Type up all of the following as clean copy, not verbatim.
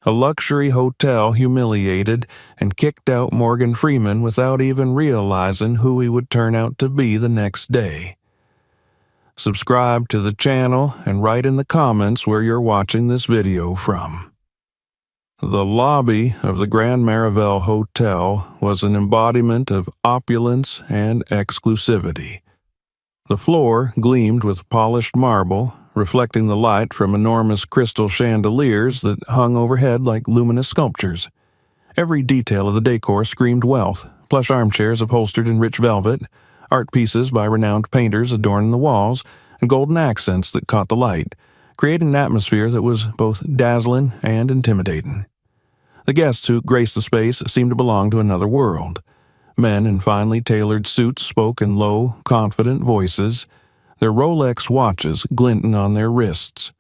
A luxury hotel humiliated and kicked out Morgan Freeman without even realizing who he would turn out to be the next day. Subscribe to the channel and write in the comments where you're watching this video from. The lobby of the Grand Marival Hotel was an embodiment of opulence and exclusivity. The floor gleamed with polished marble, reflecting the light from enormous crystal chandeliers that hung overhead like luminous sculptures. Every detail of the decor screamed wealth: plush armchairs upholstered in rich velvet, art pieces by renowned painters adorning the walls, and golden accents that caught the light, creating an atmosphere that was both dazzling and intimidating. The guests who graced the space seemed to belong to another world. Men in finely tailored suits spoke in low, confident voices, their Rolex watches glinting on their wrists.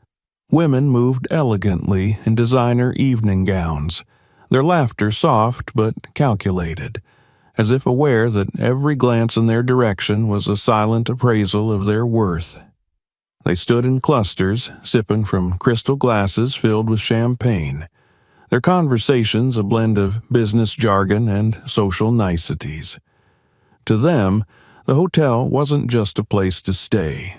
Women moved elegantly in designer evening gowns, their laughter soft but calculated, as if aware that every glance in their direction was a silent appraisal of their worth. They stood in clusters, sipping from crystal glasses filled with champagne, their conversations a blend of business jargon and social niceties. To them, the hotel wasn't just a place to stay.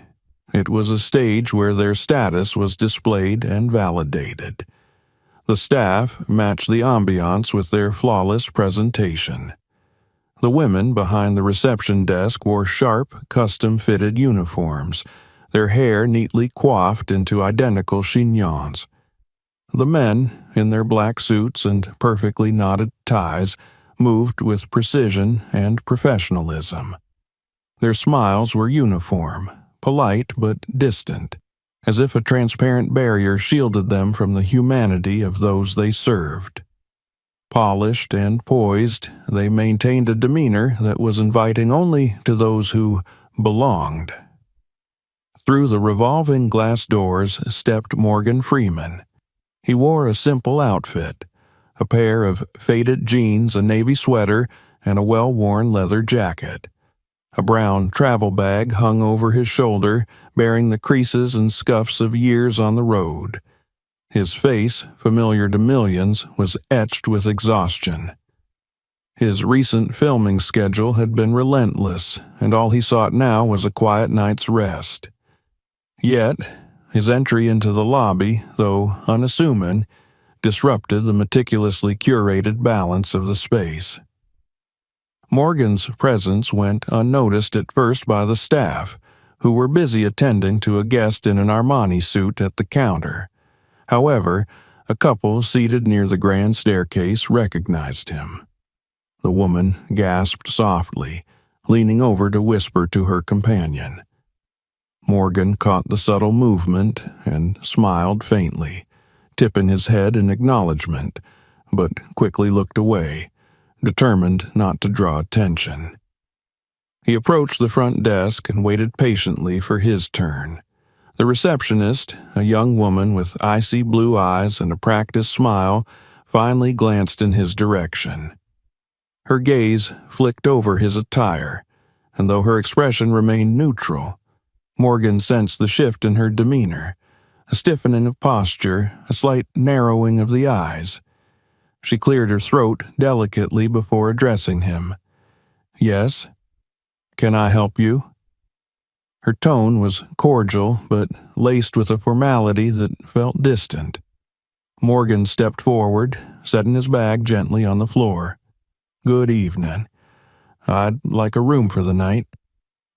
It was a stage where their status was displayed and validated. The staff matched the ambiance with their flawless presentation. The women behind the reception desk wore sharp, custom-fitted uniforms, their hair neatly coiffed into identical chignons. The men, in their black suits and perfectly knotted ties, moved with precision and professionalism. Their smiles were uniform, polite but distant, as if a transparent barrier shielded them from the humanity of those they served. Polished and poised, they maintained a demeanor that was inviting only to those who belonged. Through the revolving glass doors stepped Morgan Freeman. He wore a simple outfit, a pair of faded jeans, a navy sweater, and a well-worn leather jacket. A brown travel bag hung over his shoulder, bearing the creases and scuffs of years on the road. His face, familiar to millions, was etched with exhaustion. His recent filming schedule had been relentless, and all he sought now was a quiet night's rest. Yet, his entry into the lobby, though unassuming, disrupted the meticulously curated balance of the space. Morgan's presence went unnoticed at first by the staff, who were busy attending to a guest in an Armani suit at the counter. However, a couple seated near the grand staircase recognized him. The woman gasped softly, leaning over to whisper to her companion. Morgan caught the subtle movement and smiled faintly, tipping his head in acknowledgement, but quickly looked away, determined not to draw attention. He approached the front desk and waited patiently for his turn. The receptionist, a young woman with icy blue eyes and a practiced smile, finally glanced in his direction. Her gaze flicked over his attire, and though her expression remained neutral, Morgan sensed the shift in her demeanor, a stiffening of posture, a slight narrowing of the eyes. She cleared her throat delicately before addressing him. "Yes? Can I help you?" Her tone was cordial, but laced with a formality that felt distant. Morgan stepped forward, setting his bag gently on the floor. "Good evening. I'd like a room for the night.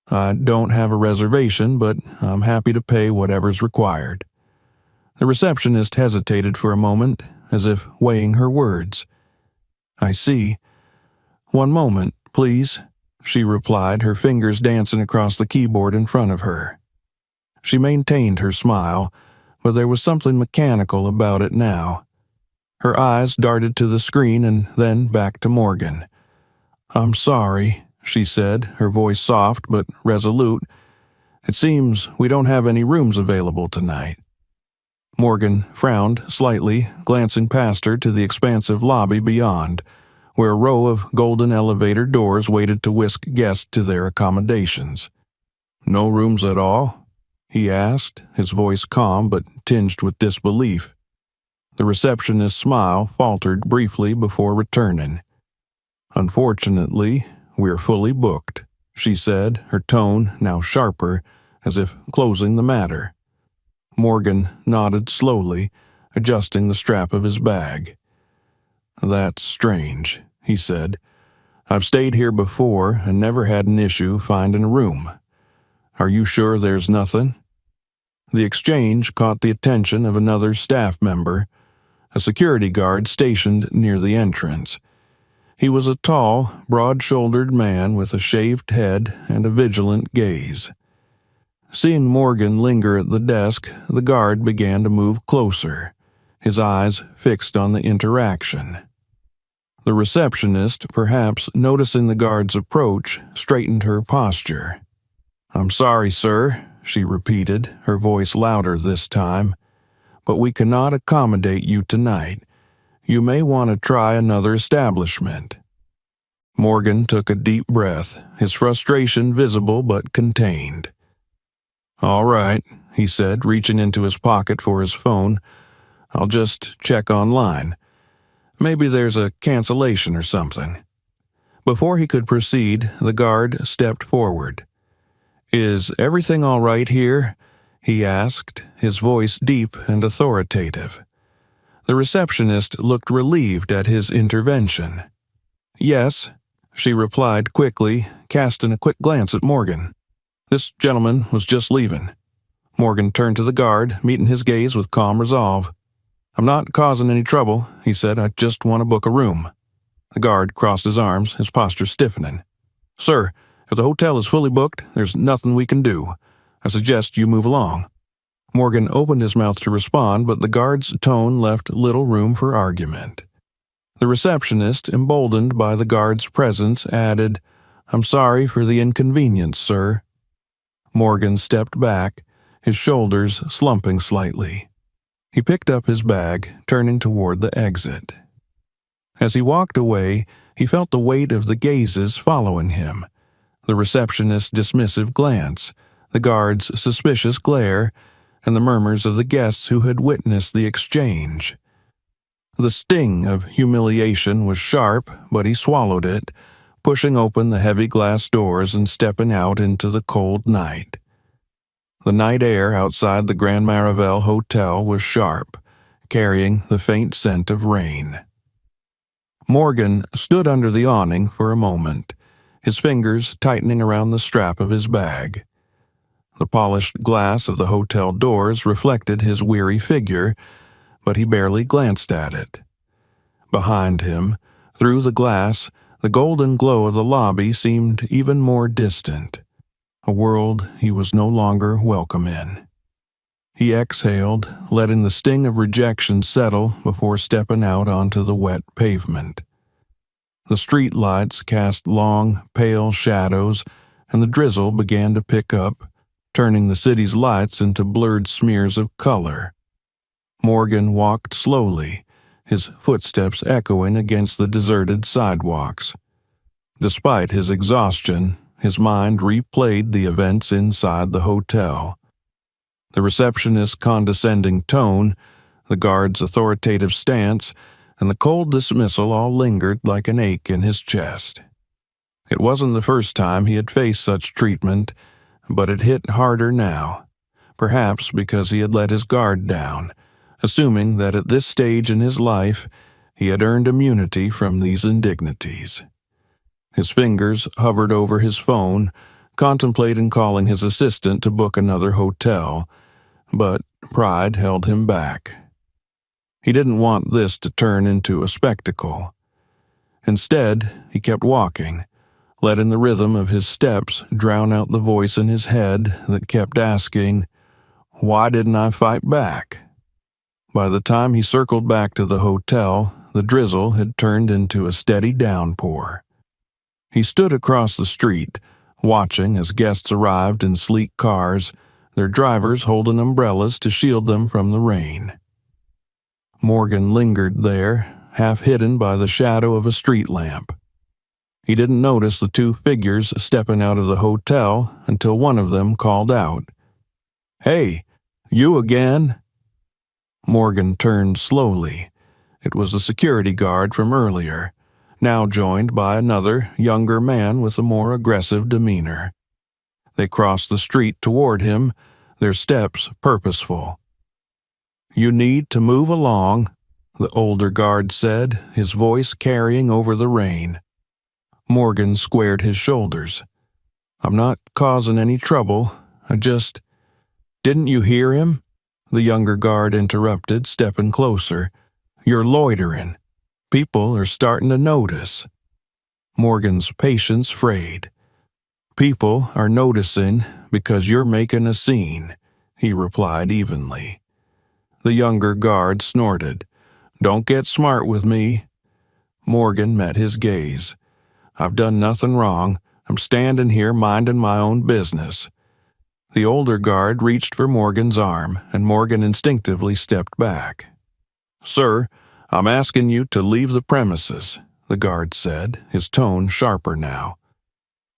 I don't have a reservation, but I'm happy to pay whatever's required." The receptionist hesitated for a moment, as if weighing her words. "I see. One moment, please," she replied, her fingers dancing across the keyboard in front of her. She maintained her smile, but there was something mechanical about it now. Her eyes darted to the screen and then back to Morgan. "I'm sorry," she said, her voice soft but resolute. "It seems we don't have any rooms available tonight." Morgan frowned slightly, glancing past her to the expansive lobby beyond, where a row of golden elevator doors waited to whisk guests to their accommodations. "No rooms at all?" he asked, his voice calm but tinged with disbelief. The receptionist's smile faltered briefly before returning. "Unfortunately, we're fully booked," she said, her tone now sharper, as if closing the matter. Morgan nodded slowly, adjusting the strap of his bag. "That's strange," he said. "I've stayed here before and never had an issue finding a room. Are you sure there's nothing?" The exchange caught the attention of another staff member, a security guard stationed near the entrance. He was a tall, broad-shouldered man with a shaved head and a vigilant gaze. Seeing Morgan linger at the desk, the guard began to move closer, his eyes fixed on the interaction. The receptionist, perhaps noticing the guard's approach, straightened her posture. "I'm sorry, sir," she repeated, her voice louder this time, "but we cannot accommodate you tonight. You may want to try another establishment." Morgan took a deep breath, his frustration visible but contained. "All right," he said, reaching into his pocket for his phone. "I'll just check online. Maybe there's a cancellation or something." Before he could proceed, the guard stepped forward. "Is everything all right here?" he asked, his voice deep and authoritative. The receptionist looked relieved at his intervention. "Yes," she replied quickly, casting a quick glance at Morgan. "This gentleman was just leaving." Morgan turned to the guard, meeting his gaze with calm resolve. "I'm not causing any trouble," he said. "I just want to book a room." The guard crossed his arms, his posture stiffening. "Sir, if the hotel is fully booked, there's nothing we can do. I suggest you move along." Morgan opened his mouth to respond, but the guard's tone left little room for argument. The receptionist, emboldened by the guard's presence, added, "I'm sorry for the inconvenience, sir." Morgan stepped back, his shoulders slumping slightly. He picked up his bag, turning toward the exit. As he walked away, he felt the weight of the gazes following him. The receptionist's dismissive glance, the guard's suspicious glare, and the murmurs of the guests who had witnessed the exchange. The sting of humiliation was sharp, but he swallowed it, pushing open the heavy glass doors and stepping out into the cold night. The night air outside the Grand Maravel Hotel was sharp, carrying the faint scent of rain. Morgan stood under the awning for a moment, his fingers tightening around the strap of his bag. The polished glass of the hotel doors reflected his weary figure, but he barely glanced at it. Behind him, through the glass, the golden glow of the lobby seemed even more distant, a world he was no longer welcome in. He exhaled, letting the sting of rejection settle before stepping out onto the wet pavement. The street lights cast long, pale shadows, and the drizzle began to pick up, turning the city's lights into blurred smears of color. Morgan walked slowly, his footsteps echoing against the deserted sidewalks. Despite his exhaustion, his mind replayed the events inside the hotel. The receptionist's condescending tone, the guard's authoritative stance, and the cold dismissal all lingered like an ache in his chest. It wasn't the first time he had faced such treatment, but it hit harder now, perhaps because he had let his guard down, assuming that at this stage in his life he had earned immunity from these indignities. His fingers hovered over his phone, contemplating calling his assistant to book another hotel, but pride held him back. He didn't want this to turn into a spectacle. Instead, he kept walking, letting the rhythm of his steps drown out the voice in his head that kept asking, "Why didn't I fight back?" By the time he circled back to the hotel, the drizzle had turned into a steady downpour. He stood across the street, watching as guests arrived in sleek cars, their drivers holding umbrellas to shield them from the rain. Morgan lingered there, half hidden by the shadow of a street lamp. He didn't notice the two figures stepping out of the hotel until one of them called out, "Hey, you again?" Morgan turned slowly. It was the security guard from earlier, now joined by another, younger man with a more aggressive demeanor. They crossed the street toward him, their steps purposeful. "You need to move along," the older guard said, his voice carrying over the rain. Morgan squared his shoulders. "I'm not causing any trouble. Didn't you hear him?" The younger guard interrupted, stepping closer. "You're loitering. People are starting to notice." Morgan's patience frayed. "People are noticing because you're making a scene," he replied evenly. The younger guard snorted. "Don't get smart with me." Morgan met his gaze. "I've done nothing wrong. I'm standing here minding my own business." The older guard reached for Morgan's arm, and Morgan instinctively stepped back. "Sir, I'm asking you to leave the premises," the guard said, his tone sharper now.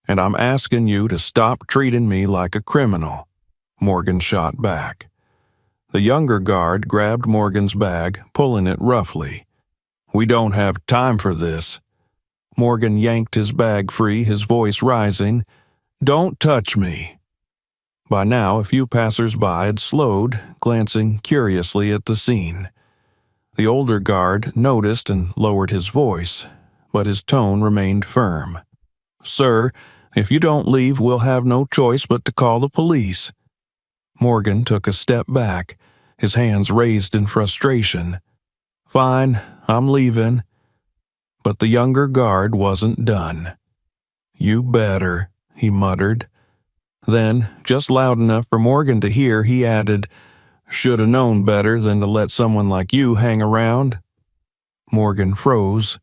"And I'm asking you to stop treating me like a criminal," Morgan shot back. The younger guard grabbed Morgan's bag, pulling it roughly. "We don't have time for this." Morgan yanked his bag free, his voice rising. "Don't touch me." By now, a few passers-by had slowed, glancing curiously at the scene. The older guard noticed and lowered his voice, but his tone remained firm. "Sir, if you don't leave, we'll have no choice but to call the police." Morgan took a step back, his hands raised in frustration. "Fine, I'm leaving." But the younger guard wasn't done. "You better," he muttered. Then, just loud enough for Morgan to hear, he added, "Should have known better than to let someone like you hang around." Morgan froze.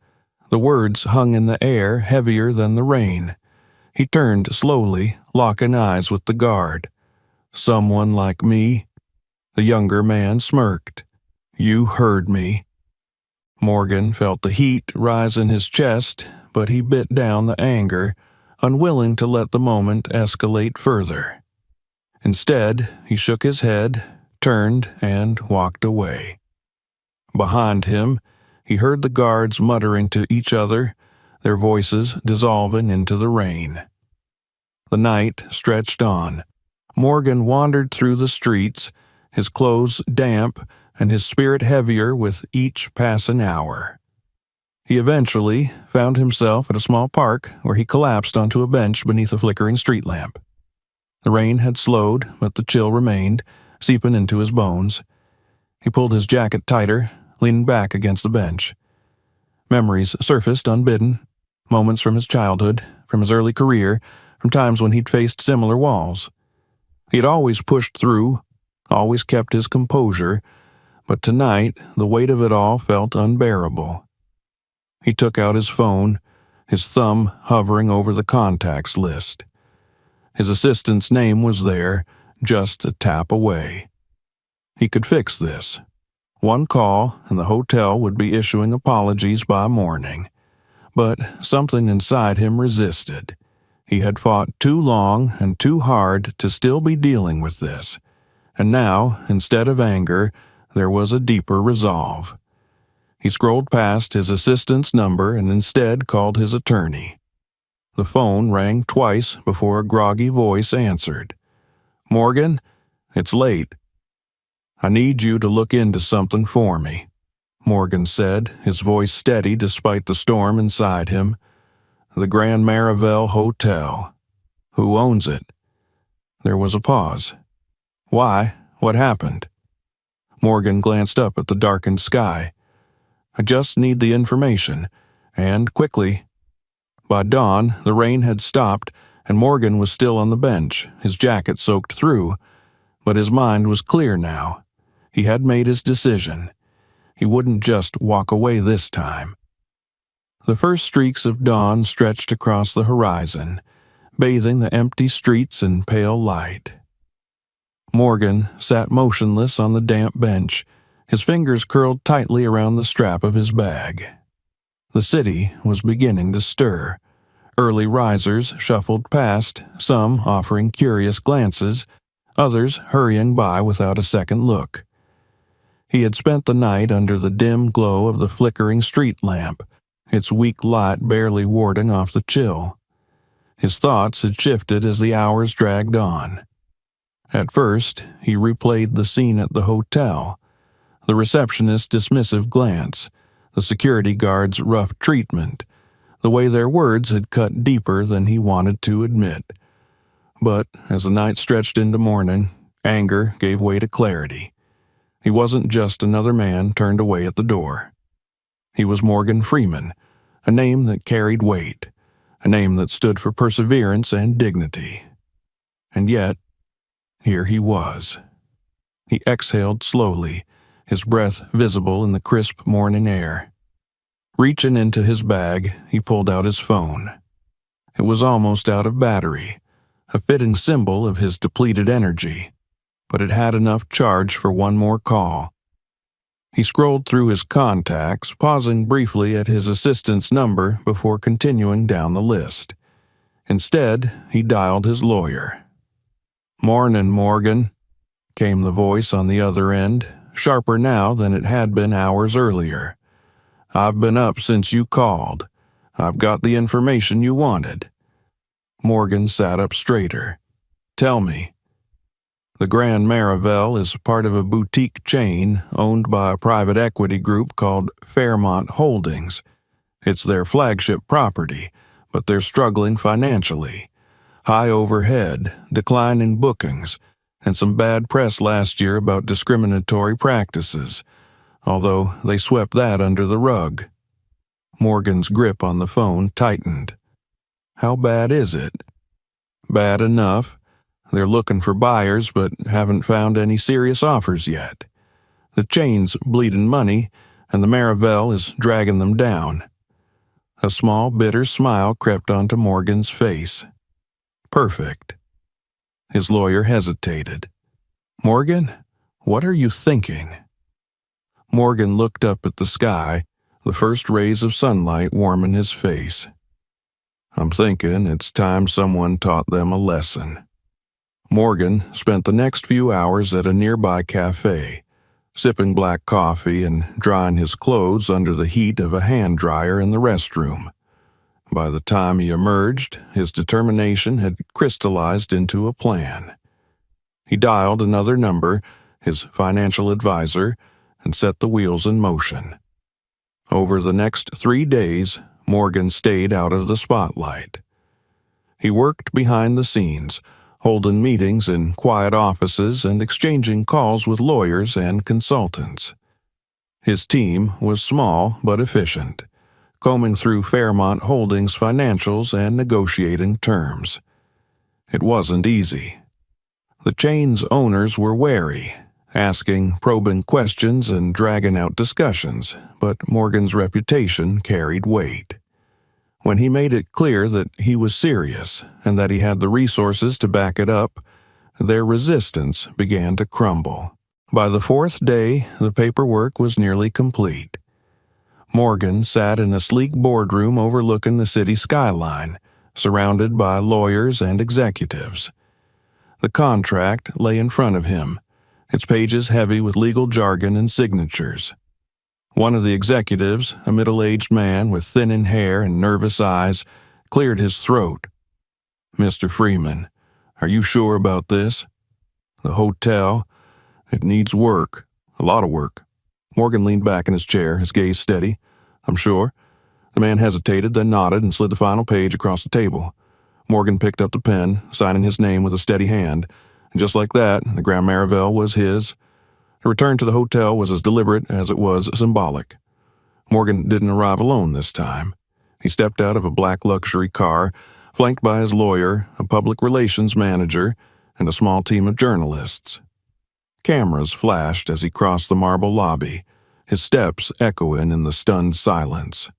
The words hung in the air, heavier than the rain. He turned slowly, locking eyes with the guard. "Someone like me?" The younger man smirked. "You heard me." Morgan felt the heat rise in his chest, but he bit down the anger, unwilling to let the moment escalate further. Instead, he shook his head, turned, and walked away. Behind him, he heard the guards muttering to each other, their voices dissolving into the rain. The night stretched on. Morgan wandered through the streets, his clothes damp and his spirit heavier with each passing hour. He eventually found himself at a small park where he collapsed onto a bench beneath a flickering street lamp. The rain had slowed, but the chill remained, seeping into his bones. He pulled his jacket tighter, leaning back against the bench. Memories surfaced unbidden, moments from his childhood, from his early career, from times when he'd faced similar walls. He had always pushed through, always kept his composure, but tonight the weight of it all felt unbearable. He took out his phone, his thumb hovering over the contacts list. His assistant's name was there, just a tap away. He could fix this. One call, and the hotel would be issuing apologies by morning. But something inside him resisted. He had fought too long and too hard to still be dealing with this. And now, instead of anger, there was a deeper resolve. He scrolled past his assistant's number and instead called his attorney. The phone rang twice before a groggy voice answered. "Morgan, it's late. I need you to look into something for me," Morgan said, his voice steady despite the storm inside him. "The Grand Marivel Hotel. Who owns it?" There was a pause. "Why? What happened?" Morgan glanced up at the darkened sky. "I just need the information, and quickly." By dawn, the rain had stopped, and Morgan was still on the bench, his jacket soaked through, but his mind was clear now. He had made his decision. He wouldn't just walk away this time. The first streaks of dawn stretched across the horizon, bathing the empty streets in pale light. Morgan sat motionless on the damp bench, his fingers curled tightly around the strap of his bag. The city was beginning to stir. Early risers shuffled past, some offering curious glances, others hurrying by without a second look. He had spent the night under the dim glow of the flickering street lamp, its weak light barely warding off the chill. His thoughts had shifted as the hours dragged on. At first, he replayed the scene at the hotel, the receptionist's dismissive glance, the security guard's rough treatment, the way their words had cut deeper than he wanted to admit. But as the night stretched into morning, anger gave way to clarity. He wasn't just another man turned away at the door. He was Morgan Freeman, a name that carried weight, a name that stood for perseverance and dignity. And yet, here he was. He exhaled slowly, his breath visible in the crisp morning air. Reaching into his bag, he pulled out his phone. It was almost out of battery, a fitting symbol of his depleted energy, but it had enough charge for one more call. He scrolled through his contacts, pausing briefly at his assistant's number before continuing down the list. Instead, he dialed his lawyer. "Mornin', Morgan," came the voice on the other end, sharper now than it had been hours earlier. "I've been up since you called. I've got the information you wanted." Morgan sat up straighter. "Tell me." The Grand Marivel is part of a boutique chain owned by a private equity group called Fairmont Holdings. It's their flagship property, but they're struggling financially. High overhead, declining bookings, and some bad press last year about discriminatory practices, although they swept that under the rug. Morgan's grip on the phone tightened. "How bad is it?" "Bad enough. They're looking for buyers but haven't found any serious offers yet. The chain's bleeding money, and the Marivel is dragging them down." A small, bitter smile crept onto Morgan's face. "Perfect." His lawyer hesitated. "Morgan, what are you thinking?" Morgan looked up at the sky, the first rays of sunlight warming his face. "I'm thinking it's time someone taught them a lesson." Morgan spent the next few hours at a nearby cafe, sipping black coffee and drying his clothes under the heat of a hand dryer in the restroom. By the time he emerged, his determination had crystallized into a plan. He dialed another number, his financial advisor, and set the wheels in motion. Over the next 3 days, Morgan stayed out of the spotlight. He worked behind the scenes, holding meetings in quiet offices and exchanging calls with lawyers and consultants. His team was small but efficient, combing through Fairmont Holdings' financials and negotiating terms. It wasn't easy. The chain's owners were wary, asking probing questions and dragging out discussions, but Morgan's reputation carried weight. When he made it clear that he was serious and that he had the resources to back it up, their resistance began to crumble. By the 4th day, the paperwork was nearly complete. Morgan sat in a sleek boardroom overlooking the city skyline, surrounded by lawyers and executives. The contract lay in front of him, its pages heavy with legal jargon and signatures. One of the executives, a middle-aged man with thinning hair and nervous eyes, cleared his throat. "Mr. Freeman, are you sure about this? The hotel, it needs work, a lot of work." Morgan leaned back in his chair, his gaze steady. "I'm sure." The man hesitated, then nodded and slid the final page across the table. Morgan picked up the pen, signing his name with a steady hand, and just like that, the Grand Marivel was his. The return to the hotel was as deliberate as it was symbolic. Morgan didn't arrive alone this time. He stepped out of a black luxury car, flanked by his lawyer, a public relations manager, and a small team of journalists. Cameras flashed as he crossed the marble lobby, his steps echoing in the stunned silence.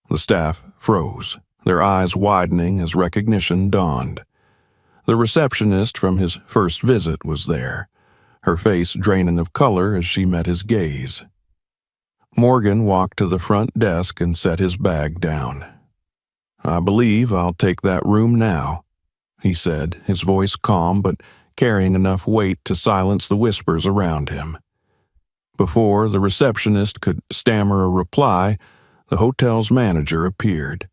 The staff froze, their eyes widening as recognition dawned. The receptionist from his first visit was there, her face draining of color as she met his gaze. Morgan walked to the front desk and set his bag down. "I believe I'll take that room now," he said, his voice calm but carrying enough weight to silence the whispers around him. Before the receptionist could stammer a reply, the hotel's manager appeared.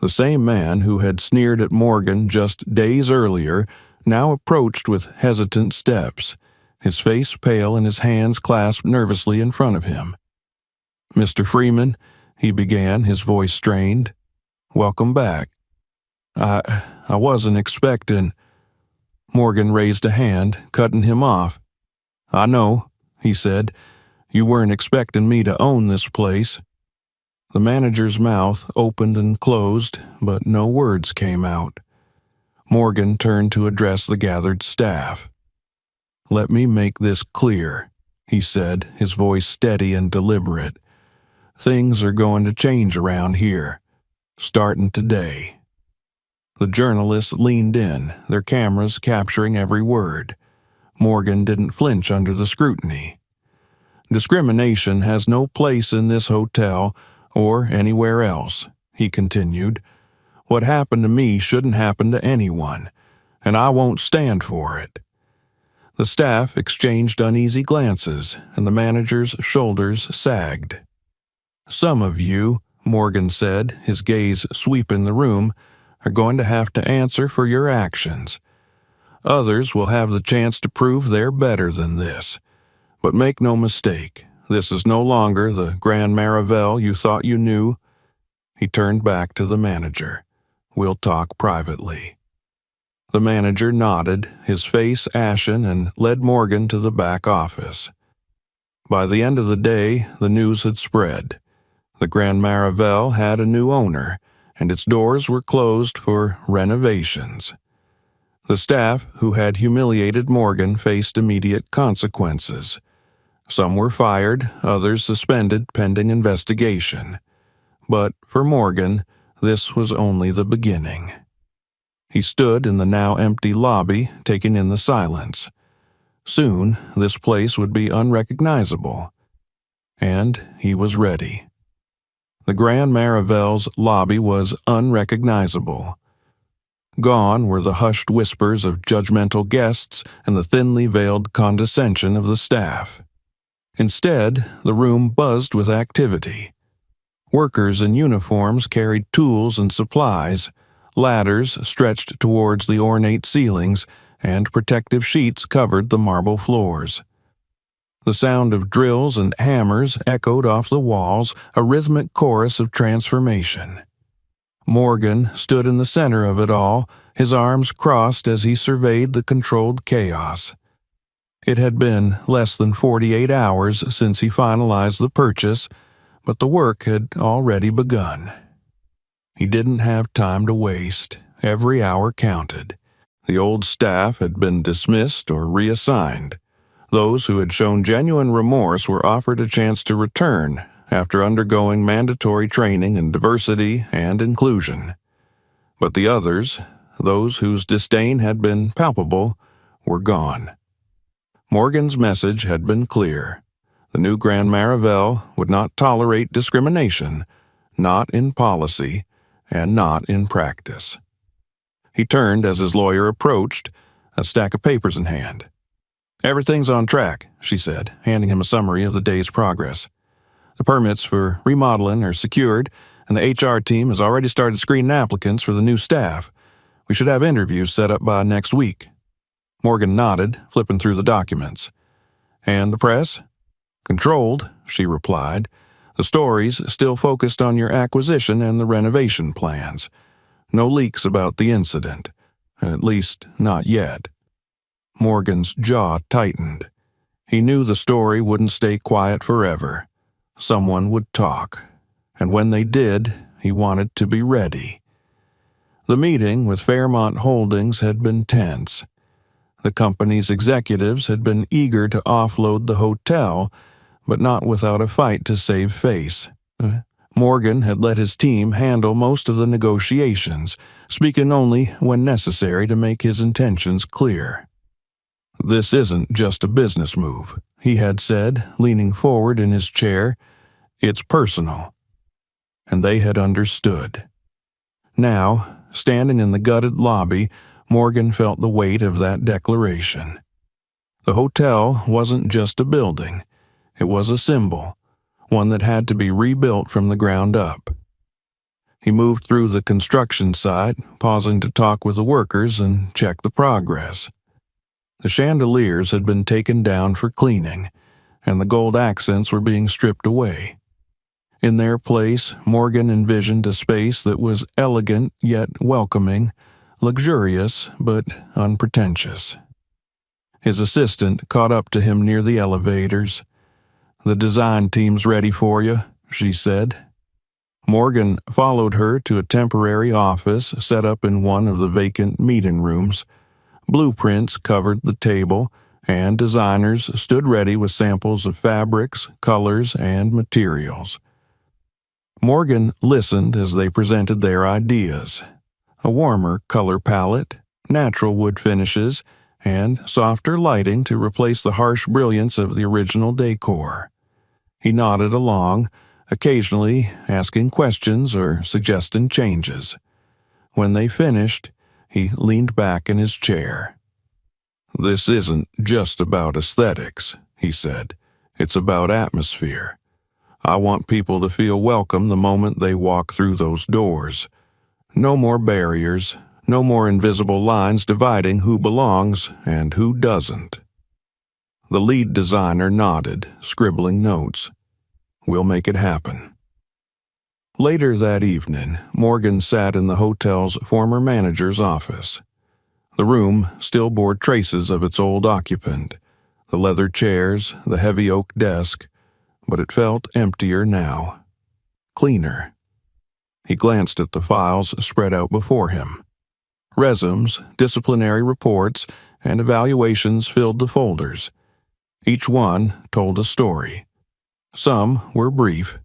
The same man who had sneered at Morgan just days earlier now approached with hesitant steps, his face pale and his hands clasped nervously in front of him. "Mr. Freeman," he began, his voice strained. "Welcome back. I wasn't expecting—" Morgan raised a hand, cutting him off. "I know," he said. "You weren't expecting me to own this place." The manager's mouth opened and closed, but no words came out. Morgan turned to address the gathered staff. "Let me make this clear," he said, his voice steady and deliberate. "Things are going to change around here, starting today." The journalists leaned in, their cameras capturing every word. Morgan didn't flinch under the scrutiny. "Discrimination has no place in this hotel or anywhere else," he continued. "What happened to me shouldn't happen to anyone, and I won't stand for it." The staff exchanged uneasy glances, and the manager's shoulders sagged. "Some of you," Morgan said, his gaze sweeping the room, "are going to have to answer for your actions. Others will have the chance to prove they're better than this. But make no mistake, this is no longer the Grand Marival you thought you knew." He turned back to the manager. "We'll talk privately." The manager nodded, his face ashen, and led Morgan to the back office. By the end of the day, the news had spread. The Grand Marival had a new owner, and its doors were closed for renovations. The staff who had humiliated Morgan faced immediate consequences. Some were fired, others suspended pending investigation. But for Morgan, this was only the beginning. He stood in the now empty lobby, taking in the silence. Soon, this place would be unrecognizable. And he was ready. The Grand Marival's lobby was unrecognizable. Gone were the hushed whispers of judgmental guests and the thinly veiled condescension of the staff. Instead, the room buzzed with activity. Workers in uniforms carried tools and supplies, ladders stretched towards the ornate ceilings, and protective sheets covered the marble floors. The sound of drills and hammers echoed off the walls, a rhythmic chorus of transformation. Morgan stood in the center of it all, his arms crossed as he surveyed the controlled chaos. It had been less than 48 hours since he finalized the purchase, but the work had already begun. He didn't have time to waste. Every hour counted. The old staff had been dismissed or reassigned. Those who had shown genuine remorse were offered a chance to return after undergoing mandatory training in diversity and inclusion. But the others, those whose disdain had been palpable, were gone. Morgan's message had been clear. The new Grand Marival would not tolerate discrimination, not in policy, and not in practice. He turned as his lawyer approached, a stack of papers in hand. "Everything's on track," she said, handing him a summary of the day's progress. "The permits for remodeling are secured, and the HR team has already started screening applicants for the new staff. We should have interviews set up by next week." Morgan nodded, flipping through the documents. "And the press?" "Controlled," she replied. "The stories still focused on your acquisition and the renovation plans. No leaks about the incident. At least, not yet." Morgan's jaw tightened. He knew the story wouldn't stay quiet forever. Someone would talk. And when they did, he wanted to be ready. The meeting with Fairmont Holdings had been tense. The company's executives had been eager to offload the hotel, but not without a fight to save face. Morgan had let his team handle most of the negotiations, speaking only when necessary to make his intentions clear. "This isn't just a business move," he had said, leaning forward in his chair. "It's personal." And they had understood. Now, standing in the gutted lobby, Morgan felt the weight of that declaration. The hotel wasn't just a building. It was a symbol, one that had to be rebuilt from the ground up. He moved through the construction site, pausing to talk with the workers and check the progress. The chandeliers had been taken down for cleaning, and the gold accents were being stripped away. In their place, Morgan envisioned a space that was elegant yet welcoming, luxurious but unpretentious. His assistant caught up to him near the elevators. "The design team's ready for you," she said. Morgan followed her to a temporary office set up in one of the vacant meeting rooms. Blueprints covered the table, and designers stood ready with samples of fabrics, colors, and materials. Morgan listened as they presented their ideas. A warmer color palette, natural wood finishes, and softer lighting to replace the harsh brilliance of the original decor. He nodded along, occasionally asking questions or suggesting changes. When they finished, he leaned back in his chair. "This isn't just about aesthetics," he said. "It's about atmosphere. I want people to feel welcome the moment they walk through those doors. No more barriers, no more invisible lines dividing who belongs and who doesn't." The lead designer nodded, scribbling notes. "We'll make it happen." Later that evening, Morgan sat in the hotel's former manager's office. The room still bore traces of its old occupant, the leather chairs, the heavy oak desk, but it felt emptier now. Cleaner. He glanced at the files spread out before him. Resumes, disciplinary reports, and evaluations filled the folders. Each one told a story. Some were brief.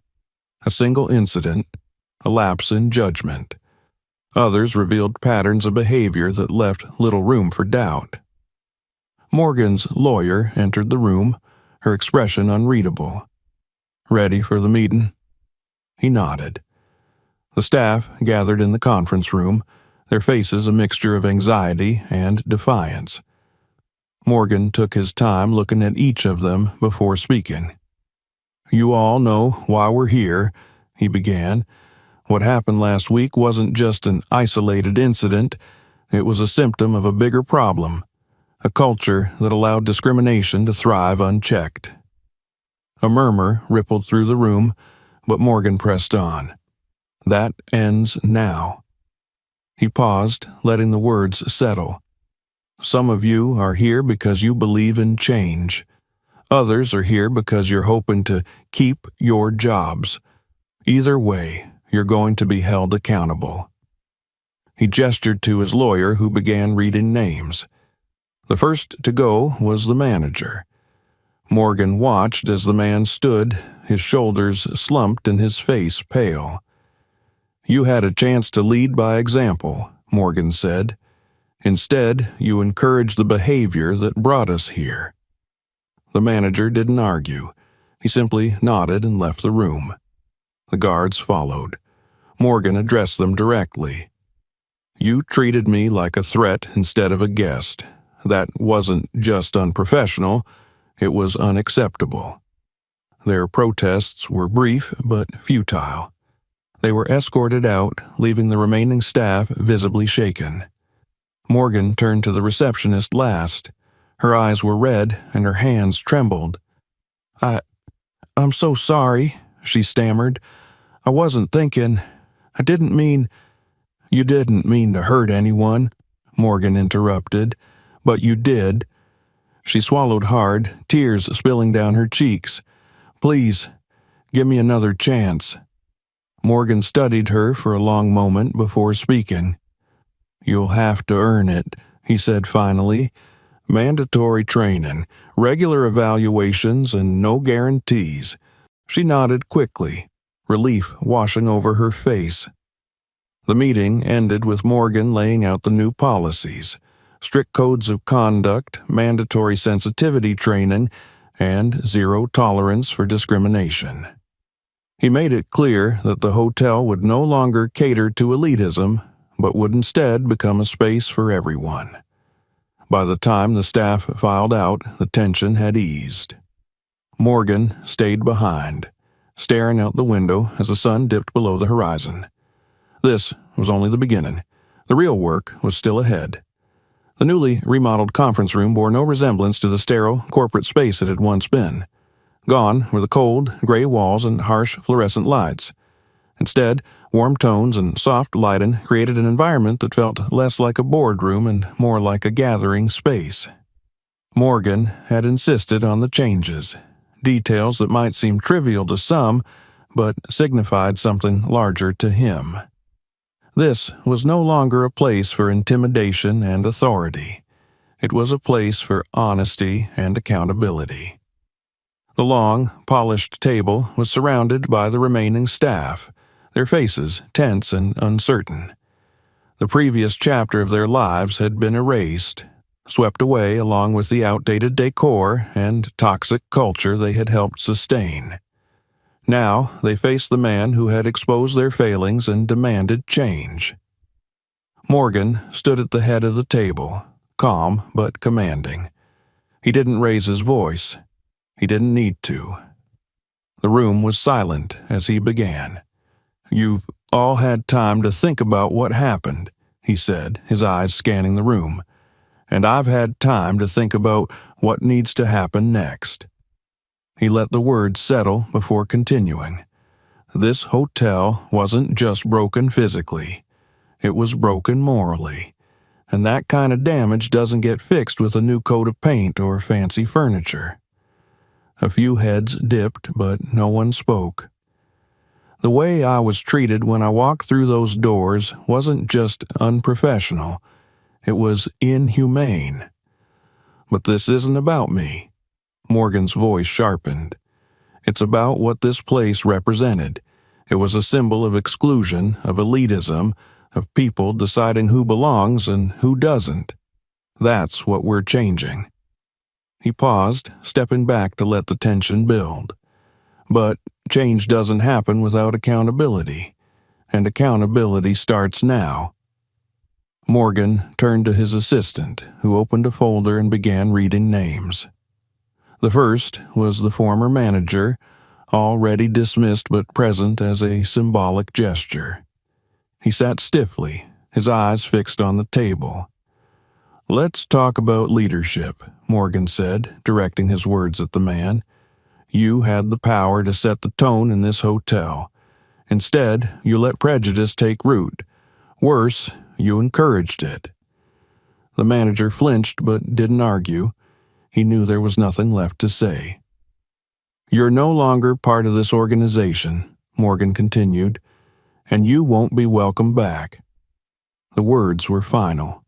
A single incident, a lapse in judgment. Others revealed patterns of behavior that left little room for doubt. Morgan's lawyer entered the room, her expression unreadable. "Ready for the meeting?" He nodded. The staff gathered in the conference room, their faces a mixture of anxiety and defiance. Morgan took his time looking at each of them before speaking. "You all know why we're here," he began. "What happened last week wasn't just an isolated incident. It was a symptom of a bigger problem, a culture that allowed discrimination to thrive unchecked." A murmur rippled through the room, but Morgan pressed on. "That ends now." He paused, letting the words settle. "Some of you are here because you believe in change. Others are here because you're hoping to keep your jobs. Either way, you're going to be held accountable." He gestured to his lawyer, who began reading names. The first to go was the manager. Morgan watched as the man stood, his shoulders slumped and his face pale. "You had a chance to lead by example," Morgan said. "Instead, you encouraged the behavior that brought us here." The manager didn't argue. He simply nodded and left the room. The guards followed. Morgan addressed them directly. "You treated me like a threat instead of a guest. That wasn't just unprofessional. It was unacceptable." Their protests were brief but futile. They were escorted out, leaving the remaining staff visibly shaken. Morgan turned to the receptionist last. Her eyes were red and her hands trembled. I'm so sorry," she stammered. "I wasn't thinking. I didn't mean—" "You didn't mean to hurt anyone," Morgan interrupted, "but you did." She swallowed hard, tears spilling down her cheeks. "Please, give me another chance." Morgan studied her for a long moment before speaking. "You'll have to earn it," he said finally. "Mandatory training, regular evaluations, and no guarantees." She nodded quickly, relief washing over her face. The meeting ended with Morgan laying out the new policies: strict codes of conduct, mandatory sensitivity training, and zero tolerance for discrimination. He made it clear that the hotel would no longer cater to elitism, but would instead become a space for everyone. By the time the staff filed out, the tension had eased. Morgan stayed behind, staring out the window as the sun dipped below the horizon. This was only the beginning. The real work was still ahead. The newly remodeled conference room bore no resemblance to the sterile corporate space it had once been. Gone were the cold, gray walls and harsh fluorescent lights. Instead, warm tones and soft lighting created an environment that felt less like a boardroom and more like a gathering space. Morgan had insisted on the changes, details that might seem trivial to some, but signified something larger to him. This was no longer a place for intimidation and authority. It was a place for honesty and accountability. The long, polished table was surrounded by the remaining staff, their faces tense and uncertain. The previous chapter of their lives had been erased, swept away along with the outdated decor and toxic culture they had helped sustain. Now they faced the man who had exposed their failings and demanded change. Morgan stood at the head of the table, calm but commanding. He didn't raise his voice. He didn't need to. The room was silent as he began. "You've all had time to think about what happened," he said, his eyes scanning the room. "And I've had time to think about what needs to happen next." He let the words settle before continuing. This hotel wasn't just broken physically. It was broken morally. And that kind of damage doesn't get fixed with a new coat of paint or fancy furniture. A few heads dipped, but no one spoke. "The way I was treated when I walked through those doors wasn't just unprofessional. It was inhumane. But this isn't about me." Morgan's voice sharpened. "It's about what this place represented. It was a symbol of exclusion, of elitism, of people deciding who belongs and who doesn't. That's what we're changing." He paused, stepping back to let the tension build. But change doesn't happen without accountability, and accountability starts now. Morgan turned to his assistant, who opened a folder and began reading names. The first was the former manager, already dismissed but present as a symbolic gesture. He sat stiffly, his eyes fixed on the table. "Let's talk about leadership," Morgan said, directing his words at the man. "You had the power to set the tone in this hotel. Instead, you let prejudice take root. Worse, you encouraged it." The manager flinched but didn't argue. He knew there was nothing left to say. "You're no longer part of this organization," Morgan continued, "and you won't be welcome back." The words were final.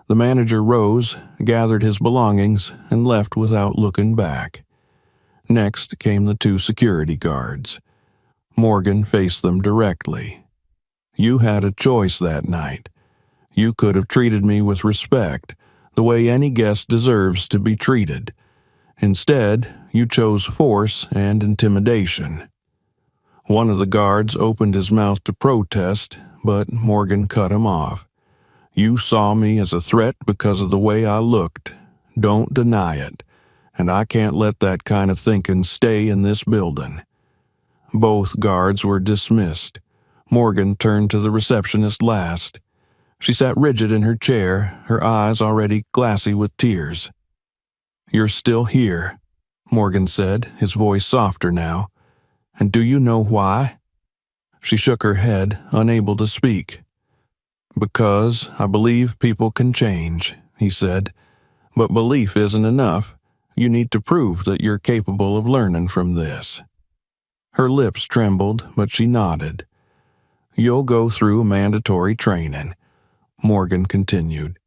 The manager rose, gathered his belongings, and left without looking back. Next came the two security guards. Morgan faced them directly. "You had a choice that night. You could have treated me with respect, the way any guest deserves to be treated. Instead, you chose force and intimidation." One of the guards opened his mouth to protest, but Morgan cut him off. "You saw me as a threat because of the way I looked. Don't deny it. And I can't let that kind of thinking stay in this building." Both guards were dismissed. Morgan turned to the receptionist last. She sat rigid in her chair, her eyes already glassy with tears. "You're still here," Morgan said, his voice softer now. "And do you know why?" She shook her head, unable to speak. "Because I believe people can change," he said. "But belief isn't enough. You need to prove that you're capable of learning from this." Her lips trembled, but she nodded. "You'll go through mandatory training," Morgan continued.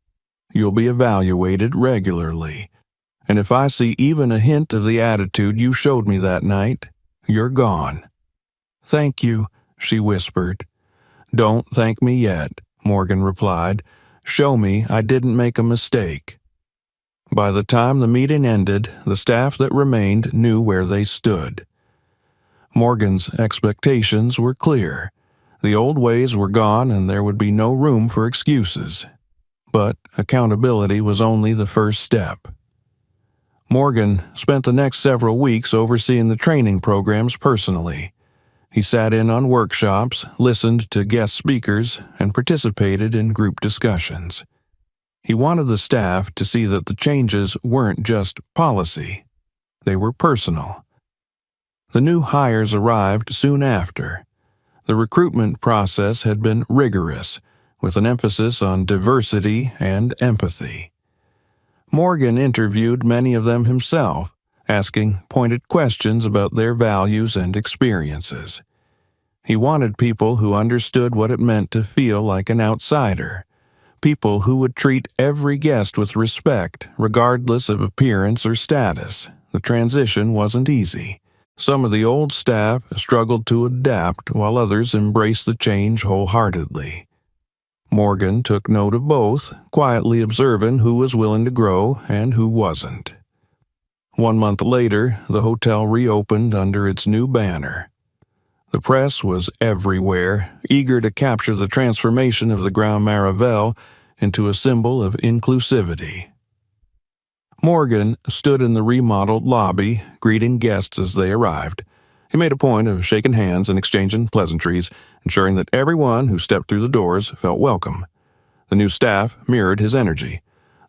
"You'll be evaluated regularly. And if I see even a hint of the attitude you showed me that night, you're gone." "Thank you," she whispered. "Don't thank me yet," Morgan replied. "Show me I didn't make a mistake." By the time the meeting ended, the staff that remained knew where they stood. Morgan's expectations were clear. The old ways were gone and there would be no room for excuses. But accountability was only the first step. Morgan spent the next several weeks overseeing the training programs personally. He sat in on workshops, listened to guest speakers, and participated in group discussions. He wanted the staff to see that the changes weren't just policy. They were personal. The new hires arrived soon after. The recruitment process had been rigorous, with an emphasis on diversity and empathy. Morgan interviewed many of them himself, asking pointed questions about their values and experiences. He wanted people who understood what it meant to feel like an outsider, people who would treat every guest with respect, regardless of appearance or status. The transition wasn't easy. Some of the old staff struggled to adapt, while others embraced the change wholeheartedly. Morgan took note of both, quietly observing who was willing to grow and who wasn't. 1 month later, the hotel reopened under its new banner. The press was everywhere, eager to capture the transformation of the Grand Maravel into a symbol of inclusivity. Morgan stood in the remodeled lobby, greeting guests as they arrived. He made a point of shaking hands and exchanging pleasantries, ensuring that everyone who stepped through the doors felt welcome. The new staff mirrored his energy.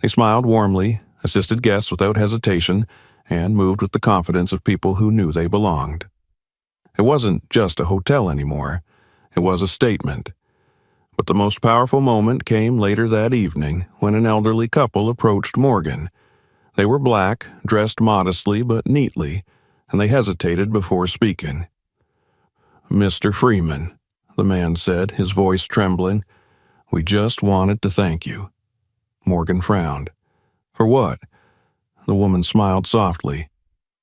They smiled warmly, assisted guests without hesitation, and moved with the confidence of people who knew they belonged. It wasn't just a hotel anymore. It was a statement. But the most powerful moment came later that evening when an elderly couple approached Morgan. They were black, dressed modestly but neatly, and they hesitated before speaking. "Mr. Freeman," the man said, his voice trembling, "we just wanted to thank you." Morgan frowned. "For what?" The woman smiled softly.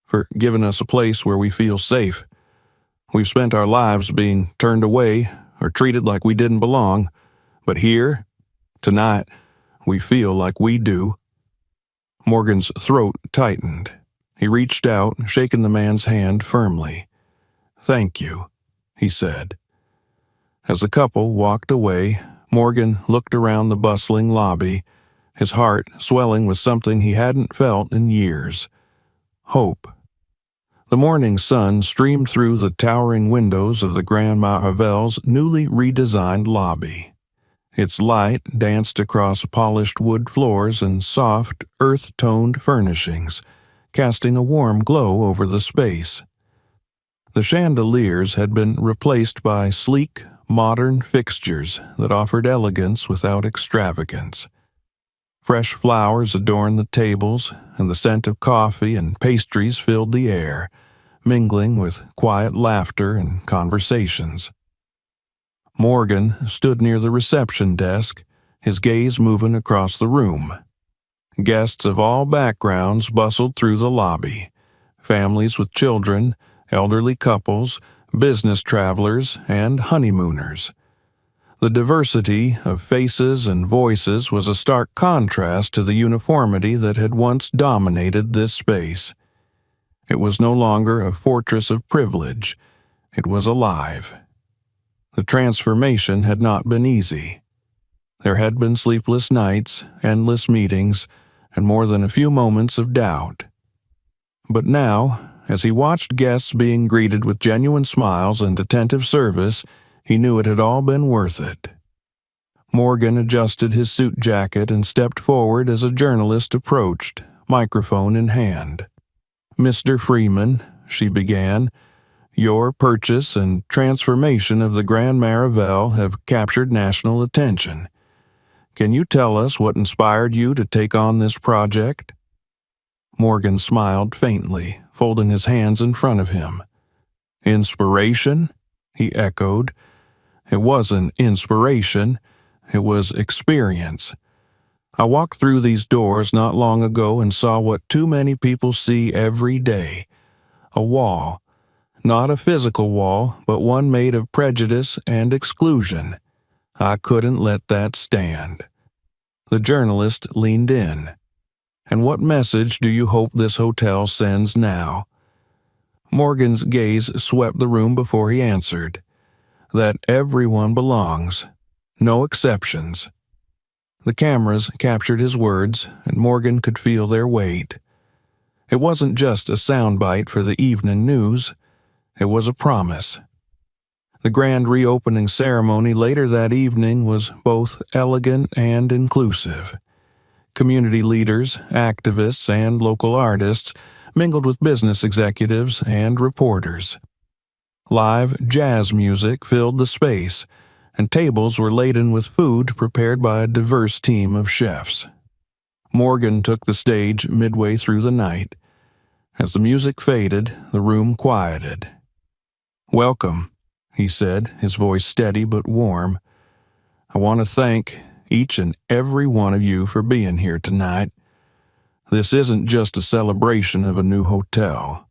"For giving us a place where we feel safe. We've spent our lives being turned away or treated like we didn't belong, but here, tonight, we feel like we do." Morgan's throat tightened. He reached out, shaking the man's hand firmly. "Thank you," he said. As the couple walked away, Morgan looked around the bustling lobby, his heart swelling with something he hadn't felt in years: hope. The morning sun streamed through the towering windows of the Grand Maravel's newly redesigned lobby. Its light danced across polished wood floors and soft, earth-toned furnishings, casting a warm glow over the space. The chandeliers had been replaced by sleek, modern fixtures that offered elegance without extravagance. Fresh flowers adorned the tables, and the scent of coffee and pastries filled the air, mingling with quiet laughter and conversations. Morgan stood near the reception desk, his gaze moving across the room. Guests of all backgrounds bustled through the lobby: families with children, elderly couples, business travelers, and honeymooners. The diversity of faces and voices was a stark contrast to the uniformity that had once dominated this space. It was no longer a fortress of privilege. It was alive. The transformation had not been easy. There had been sleepless nights, endless meetings, and more than a few moments of doubt. But now, as he watched guests being greeted with genuine smiles and attentive service, he knew it had all been worth it. Morgan adjusted his suit jacket and stepped forward as a journalist approached, microphone in hand. "Mr. Freeman," she began, "your purchase and transformation of the Grand Maravel have captured national attention. Can you tell us what inspired you to take on this project?" Morgan smiled faintly, folding his hands in front of him. "Inspiration?" he echoed. "It wasn't inspiration. It was experience. I walked through these doors not long ago and saw what too many people see every day: a wall. Not a physical wall, but one made of prejudice and exclusion. I couldn't let that stand." The journalist leaned in. "And what message do you hope this hotel sends now?" Morgan's gaze swept the room before he answered. "That everyone belongs. No exceptions." The cameras captured his words, and Morgan could feel their weight. It wasn't just a soundbite for the evening news, it was a promise. The grand reopening ceremony later that evening was both elegant and inclusive. Community leaders, activists, and local artists mingled with business executives and reporters. Live jazz music filled the space, and tables were laden with food prepared by a diverse team of chefs. Morgan took the stage midway through the night. As the music faded, the room quieted. "Welcome," he said, his voice steady but warm. "I want to thank each and every one of you for being here tonight. This isn't just a celebration of a new hotel.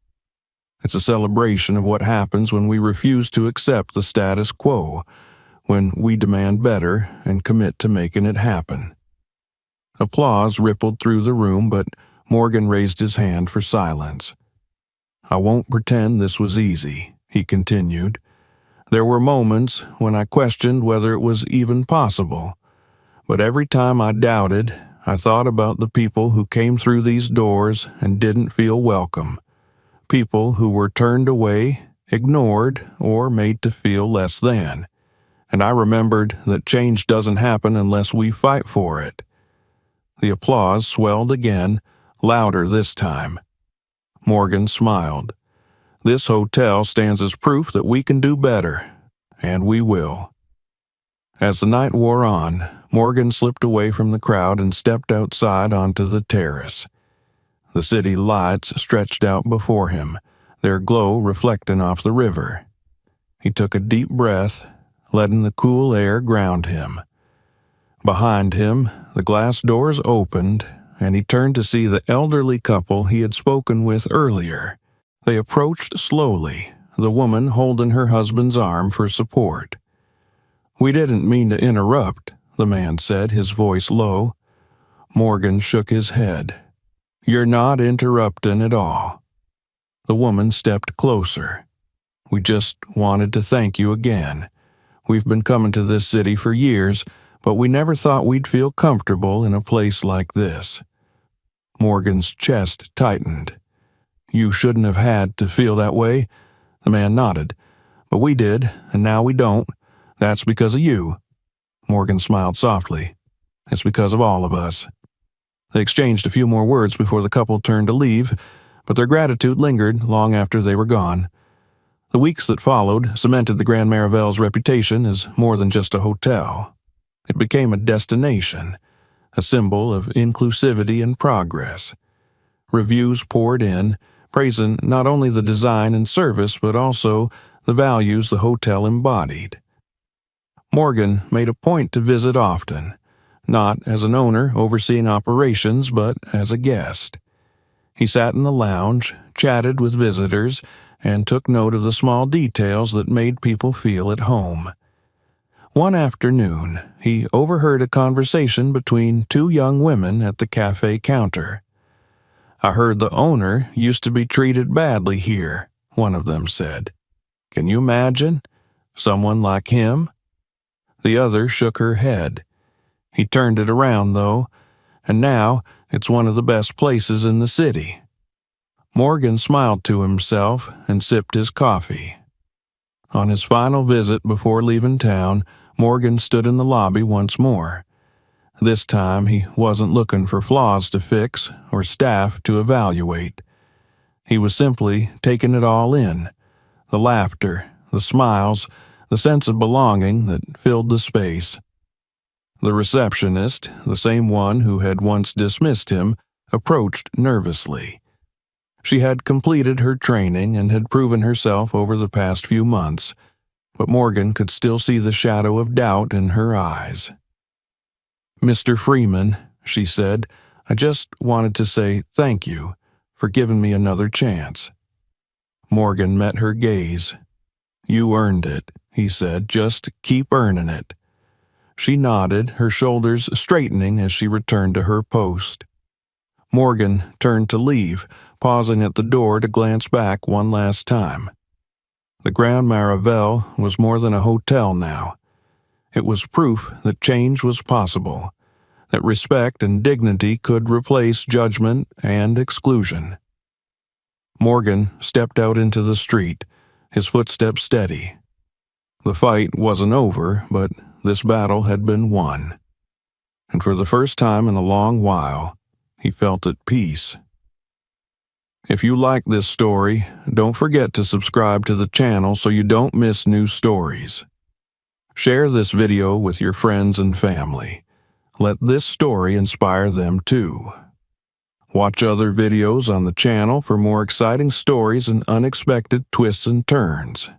It's a celebration of what happens when we refuse to accept the status quo, when we demand better and commit to making it happen." Applause rippled through the room, but Morgan raised his hand for silence. "I won't pretend this was easy," he continued. "There were moments when I questioned whether it was even possible. But every time I doubted, I thought about the people who came through these doors and didn't feel welcome. People who were turned away, ignored, or made to feel less than. And I remembered that change doesn't happen unless we fight for it." The applause swelled again, louder this time. Morgan smiled. "This hotel stands as proof that we can do better, and we will." As the night wore on, Morgan slipped away from the crowd and stepped outside onto the terrace. The city lights stretched out before him, their glow reflecting off the river. He took a deep breath, letting the cool air ground him. Behind him, the glass doors opened, and he turned to see the elderly couple he had spoken with earlier. They approached slowly, the woman holding her husband's arm for support. "We didn't mean to interrupt," the man said, his voice low. Morgan shook his head. "You're not interrupting at all." The woman stepped closer. "We just wanted to thank you again. We've been coming to this city for years, but we never thought we'd feel comfortable in a place like this." Morgan's chest tightened. "You shouldn't have had to feel that way," the man nodded. "But we did, and now we don't. That's because of you." Morgan smiled softly. "It's because of all of us." They exchanged a few more words before the couple turned to leave, but their gratitude lingered long after they were gone. The weeks that followed cemented the Grand Maravel's reputation as more than just a hotel. It became a destination, a symbol of inclusivity and progress. Reviews poured in, praising not only the design and service but also the values the hotel embodied. Morgan made a point to visit often, not as an owner overseeing operations but as a guest. He sat in the lounge, chatted with visitors, and took note of the small details that made people feel at home. One afternoon, he overheard a conversation between two young women at the cafe counter. "I heard the owner used to be treated badly here," one of them said. "Can you imagine? Someone like him?" The other shook her head. "He turned it around, though, and now it's one of the best places in the city." Morgan smiled to himself and sipped his coffee. On his final visit before leaving town, Morgan stood in the lobby once more. This time he wasn't looking for flaws to fix or staff to evaluate. He was simply taking it all in, the laughter, the smiles, the sense of belonging that filled the space. The receptionist, the same one who had once dismissed him, approached nervously. She had completed her training and had proven herself over the past few months, but Morgan could still see the shadow of doubt in her eyes. "Mr. Freeman," she said, "I just wanted to say thank you for giving me another chance." Morgan met her gaze. "You earned it," he said. "Just keep earning it." She nodded, her shoulders straightening as she returned to her post. Morgan turned to leave, pausing at the door to glance back one last time. The Grand Maravel was more than a hotel now. It was proof that change was possible, that respect and dignity could replace judgment and exclusion. Morgan stepped out into the street, his footsteps steady. The fight wasn't over, but this battle had been won. And for the first time in a long while, he felt at peace. If you like this story, don't forget to subscribe to the channel so you don't miss new stories. Share this video with your friends and family. Let this story inspire them too. Watch other videos on the channel for more exciting stories and unexpected twists and turns.